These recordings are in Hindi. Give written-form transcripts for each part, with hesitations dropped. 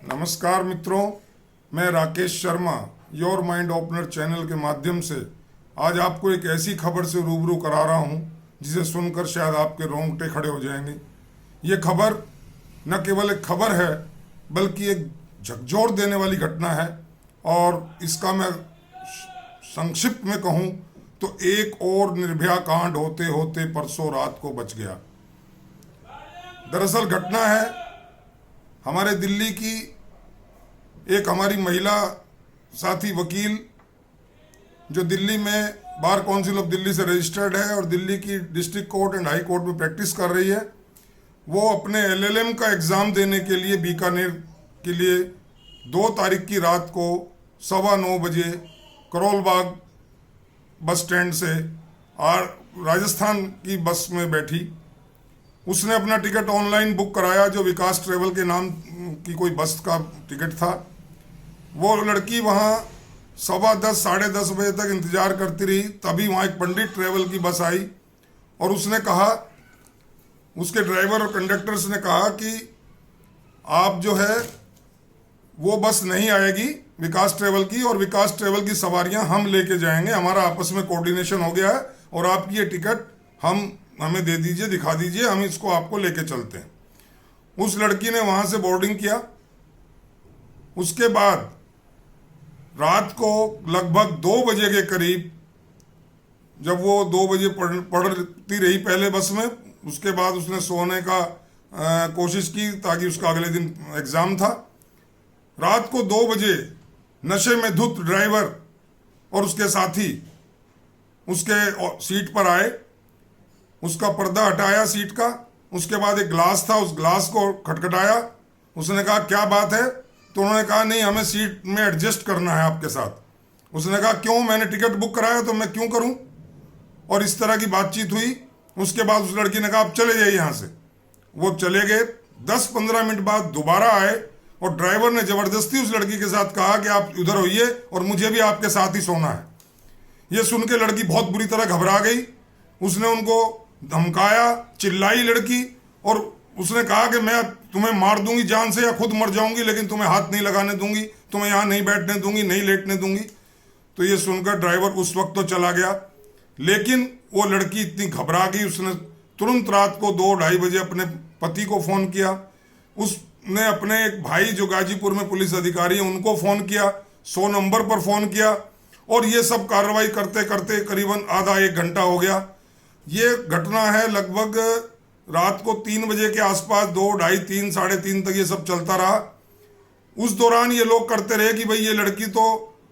नमस्कार मित्रों, मैं Rakesh Sharma your mind opener channel के माध्यम से आज आपको एक ऐसी खबर से रूबरू करा रहा हूं जिसे सुनकर शायद आपके रोंगटे खड़े हो जाएंगे। ये खबर न केवल एक खबर है बल्कि एक झकझोर देने वाली घटना है और इसका मैं संक्षिप्त में कहूं तो एक और निर्भया कांड होते होते परसों रात को बच गया। दरअसल घटना है हमारे दिल्ली की एक हमारी महिला साथी वकील जो दिल्ली में बार काउंसिल ऑफ दिल्ली से रजिस्टर्ड है और दिल्ली की district court and high court में प्रैक्टिस कर रही है। वो अपने एलएलएम का एग्ज़ाम देने के लिए बीकानेर के लिए 2 तारीख की रात को 9:15 बजे करोल बाग बस स्टैंड से राजस्थान की बस में बैठी। उसने अपना टिकट ऑनलाइन बुक कराया जो विकास ट्रेवल के नाम की कोई बस का टिकट था। वो लड़की वहाँ 10:15 साढ़े 10 बजे तक इंतज़ार करती रही। तभी वहाँ एक पंडित ट्रेवल की बस आई और उसने कहा, उसके ड्राइवर और कंडक्टर्स ने कहा कि आप जो है वो बस नहीं आएगी विकास ट्रेवल की और विकास ट्रेवल की सवारियां हम लेके जाएंगे, हमारा आपस में कोऑर्डिनेशन हो गया है और आपकी ये टिकट हमें दे दीजिए, दिखा दीजिए, हम इसको आपको लेके चलते हैं। उस लड़की ने वहाँ से बोर्डिंग किया। उसके बाद रात को लगभग 2 बजे के करीब जब वो 2 बजे पढ़ती रही पहले बस में, उसके बाद उसने सोने का कोशिश की ताकि उसका अगले दिन एग्ज़ाम था। रात को 2 बजे नशे में धुत ड्राइवर और उसके साथी उसके सीट पर आए। उसका पर्दा हटाया सीट का। उसके बाद एक ग्लास था, उस ग्लास को खटखटाया। उसने कहा क्या बात है? तो उन्होंने कहा नहीं, हमें सीट में एडजस्ट करना है आपके साथ। उसने कहा क्यों? मैंने टिकट बुक कराया तो मैं क्यों करूं? और इस तरह की बातचीत हुई। उसके बाद उस लड़की ने कहा आप चले जाइए यहाँ से। वो चले गए। 10-15 मिनट बाद दोबारा आए और ड्राइवर ने ज़बरदस्ती उस लड़की के साथ कहा कि आप उधर होइए और मुझे भी आपके साथ ही सोना है। ये सुन के लड़की बहुत बुरी तरह घबरा गई। उसने उनको धमकाया, चिल्लाई लड़की और उसने कहा कि मैं तुम्हें मार दूंगी जान से या खुद मर जाऊंगी, लेकिन तुम्हें हाथ नहीं लगाने दूंगी, तुम्हें यहाँ नहीं बैठने दूंगी, नहीं लेटने दूंगी। तो ये सुनकर ड्राइवर उस वक्त तो चला गया, लेकिन वो लड़की इतनी घबरा गई, उसने तुरंत रात को 2-2:30 बजे अपने पति को फ़ोन किया। उसने अपने एक भाई जो गाजीपुर में पुलिस अधिकारी है उनको फ़ोन किया, 100 नंबर पर फ़ोन किया और ये सब कार्रवाई करते करते करीबन आधा 1 घंटा हो गया। ये घटना है लगभग रात को 3 बजे के आसपास, 2-2:30, 3, साढ़े 3 तक ये सब चलता रहा। उस दौरान ये लोग करते रहे कि भाई ये लड़की तो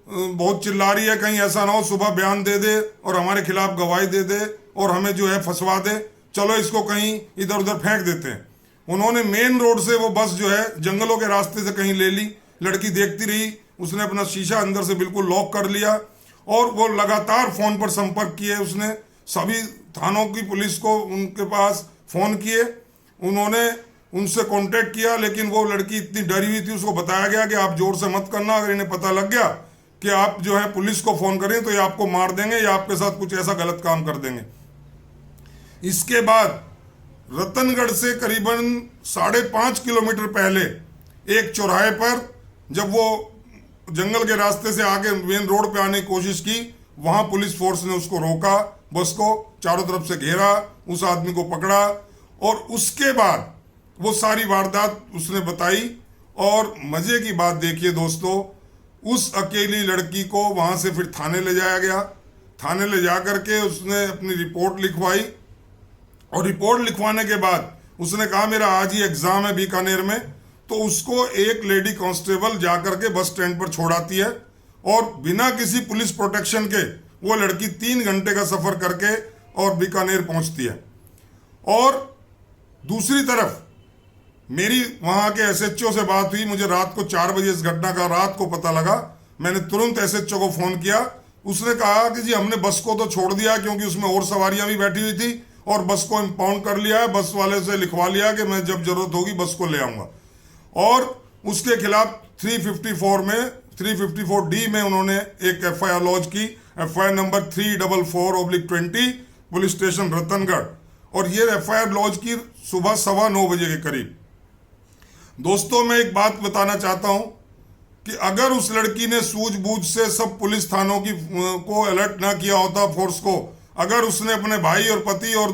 बहुत चिल्ला रही है, कहीं ऐसा ना हो सुबह बयान दे दे और हमारे खिलाफ गवाही दे दे और हमें जो है फंसवा दे, चलो इसको कहीं इधर उधर फेंक देते हैं। उन्होंने मेन रोड से वो बस जो है जंगलों के रास्ते से कहीं ले ली। लड़की देखती रही। उसने अपना शीशा अंदर से बिल्कुल लॉक कर लिया और वो लगातार फ़ोन पर संपर्क किए। उसने सभी थानों की पुलिस को उनके पास फ़ोन किए, उन्होंने उनसे कांटेक्ट किया, लेकिन वो लड़की इतनी डरी हुई थी। उसको बताया गया कि आप जोर से मत करना, अगर इन्हें पता लग गया कि आप जो है पुलिस को फ़ोन करें तो ये आपको मार देंगे या आपके साथ कुछ ऐसा गलत काम कर देंगे। इसके बाद रतनगढ़ से करीबन 5.5 किलोमीटर पहले एक चौराहे पर जब वो जंगल के रास्ते से आगे मेन रोड पे आने की कोशिश की, वहाँ पुलिस फोर्स ने उसको रोका, बस को चारों तरफ से घेरा, उस आदमी को पकड़ा और उसके बाद वो सारी वारदात उसने बताई। और मज़े की बात देखिए दोस्तों, उस अकेली लड़की को वहाँ से फिर थाने ले जाया गया। थाने ले जा करके उसने अपनी रिपोर्ट लिखवाई और रिपोर्ट लिखवाने के बाद उसने कहा मेरा आज ही एग्ज़ाम है बीकानेर में। तो उसको एक लेडी कांस्टेबल जा करके बस स्टैंड पर छोड़ाती है और बिना किसी पुलिस प्रोटेक्शन के वो लड़की 3 घंटे का सफ़र करके और बीकानेर पहुंचती है। और दूसरी तरफ मेरी वहाँ के एसएचओ से बात हुई। मुझे रात को 4 बजे इस घटना का रात को पता लगा। मैंने तुरंत एसएचओ को फ़ोन किया। उसने कहा कि जी हमने बस को तो छोड़ दिया क्योंकि उसमें और सवारियाँ भी बैठी हुई थी और बस को इम्पाउंड कर लिया है। बस वाले से लिखवा लिया कि मैं जब जरूरत होगी बस को ले आऊँगा। और उसके खिलाफ 354 में 354D में उन्होंने एक FIR लॉन्च की, FIR number 344/20 police station Ratangarh. और ये FIR लॉन्च की सुबह 9:15 बजे के करीब। दोस्तों, मैं एक बात बताना चाहता हूं कि अगर उस लड़की ने सूझबूझ से सब पुलिस थानों की को अलर्ट ना किया होता, फोर्स को, अगर उसने अपने भाई और पति और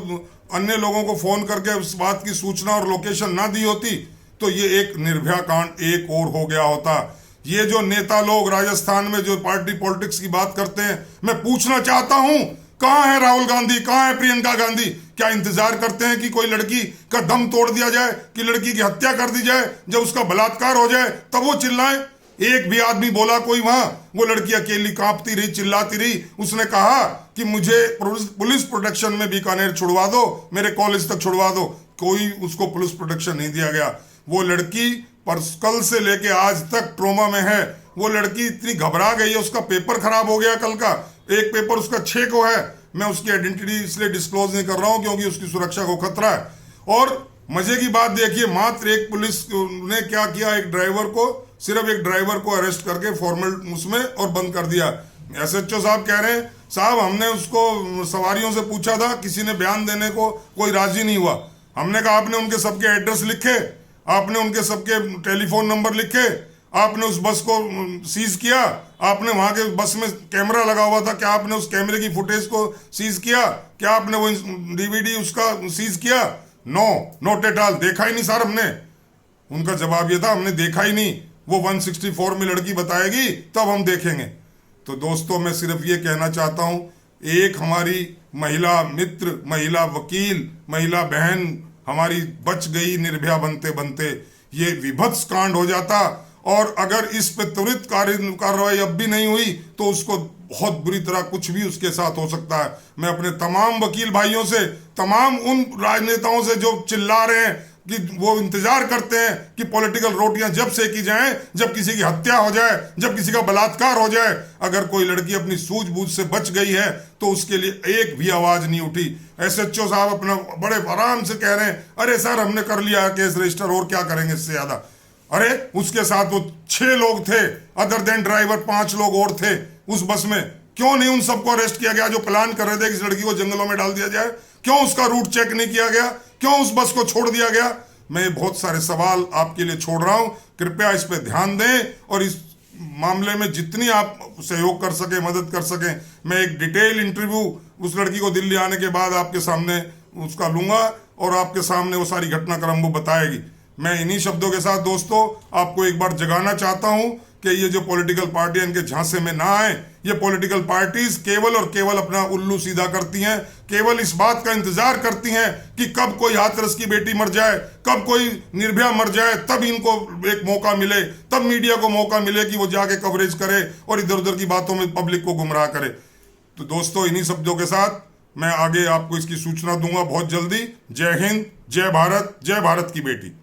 अन्य लोगों को फोन करके उस बात की सूचना और लोकेशन ना दी होती, तो ये एक निर्भया कांड एक और हो गया होता। ये जो नेता लोग राजस्थान में जो पार्टी पॉलिटिक्स की बात करते हैं, मैं पूछना चाहता हूं, कहां है राहुल गांधी, कहां है प्रियंका गांधी? क्या इंतजार करते हैं कि कोई लड़की का दम तोड़ दिया जाए, कि लड़की की हत्या कर दी जाए, जब उसका बलात्कार हो जाए तब वो चिल्लाएं? एक भी आदमी बोला कोई वहां? वो लड़की अकेली कांपती रही, चिल्लाती रही। उसने कहा कि मुझे पुलिस प्रोटेक्शन में बीकानेर छुड़वा दो, मेरे कॉलेज तक छुड़वा दो। कोई उसको पुलिस प्रोटेक्शन नहीं दिया गया। वो लड़की पर कल से लेके आज तक ट्रोमा में है। वो लड़की इतनी घबरा गई है, उसका पेपर खराब हो गया कल का। एक पेपर उसका 6 को है। मैं उसकी आइडेंटिटी इसलिए डिस्क्लोज नहीं कर रहा हूं क्योंकि उसकी सुरक्षा को खतरा है। और मजे की बात देखिए, मात्र एक पुलिस ने क्या किया, एक ड्राइवर को, सिर्फ एक ड्राइवर को अरेस्ट करके फॉर्मल उसमें और बंद कर दिया। एसएचओ साहब कह रहे हैं, साहब हमने उसको सवारियों से पूछा था, किसी ने बयान देने को कोई राजी नहीं हुआ। हमने कहा आपने उनके सबके एड्रेस लिखे, आपने उनके सबके टेलीफोन नंबर लिखे, आपने उस बस को सीज किया, आपने वहां के बस में कैमरा लगा हुआ था, क्या आपने उस कैमरे की फुटेज को सीज किया? क्या आपने वो डीवीडी उसका सीज किया? नो, नोट एट ऑल, देखा ही नहीं सर हमने। उनका जवाब ये था, हमने देखा ही नहीं, वो 164 में लड़की बताएगी तब हम देखेंगे। तो दोस्तों, मैं सिर्फ ये कहना चाहता हूं, एक हमारी महिला मित्र, महिला वकील, महिला बहन हमारी बच गई निर्भया बनते बनते। ये विभत्स कांड हो जाता, और अगर इस पे त्वरित कार्रवाई अब भी नहीं हुई तो उसको बहुत बुरी तरह कुछ भी उसके साथ हो सकता है। मैं अपने तमाम वकील भाइयों से, तमाम उन राजनेताओं से जो चिल्ला रहे हैं कि वो इंतजार करते हैं कि पॉलिटिकल रोटियां जब सेकी जाएं, जब किसी की हत्या हो जाए, जब किसी का बलात्कार हो जाए, अगर कोई लड़की अपनी सूझबूझ से बच गई है तो उसके लिए एक भी आवाज नहीं उठी। एसएचओ साहब अपना बड़े आराम से कह रहे हैं, अरे सर हमने कर लिया केस रजिस्टर, और क्या करेंगे इससे ज्यादा। अरे उसके साथ वो 6 लोग थे, अदर देन ड्राइवर 5 लोग और थे उस बस में। क्यों नहीं उन सबको अरेस्ट किया गया जो प्लान कर रहे थे कि इस लड़की को जंगलों में डाल दिया जाए? क्यों उसका रूट चेक नहीं किया गया? क्यों उस बस को छोड़ दिया गया? मैं बहुत सारे सवाल आपके लिए छोड़ रहा हूं, कृपया इस पे ध्यान दें और इस मामले में जितनी आप सहयोग कर सके, मदद कर सके। मैं एक डिटेल इंटरव्यू उस लड़की को दिल्ली आने के बाद आपके सामने उसका लूंगा और आपके सामने वो सारी घटनाक्रम वो बताएगी। मैं इन्हीं शब्दों के साथ दोस्तों आपको एक बार जगाना चाहता हूं कि ये जो पॉलिटिकल पार्टियां इनके झांसे में ना आए। ये पॉलिटिकल पार्टीज केवल और केवल अपना उल्लू सीधा करती हैं, केवल इस बात का इंतजार करती हैं कि कब कोई हाथरस की बेटी मर जाए, कब कोई निर्भया मर जाए, तब इनको एक मौका मिले, तब मीडिया को मौका मिले कि वो जाके कवरेज करे और इधर उधर की बातों में पब्लिक को गुमराह करे। तो दोस्तों, इन्हीं शब्दों के साथ मैं आगे आपको इसकी सूचना दूंगा बहुत जल्दी। जय हिंद, जय भारत, जय भारत की बेटी।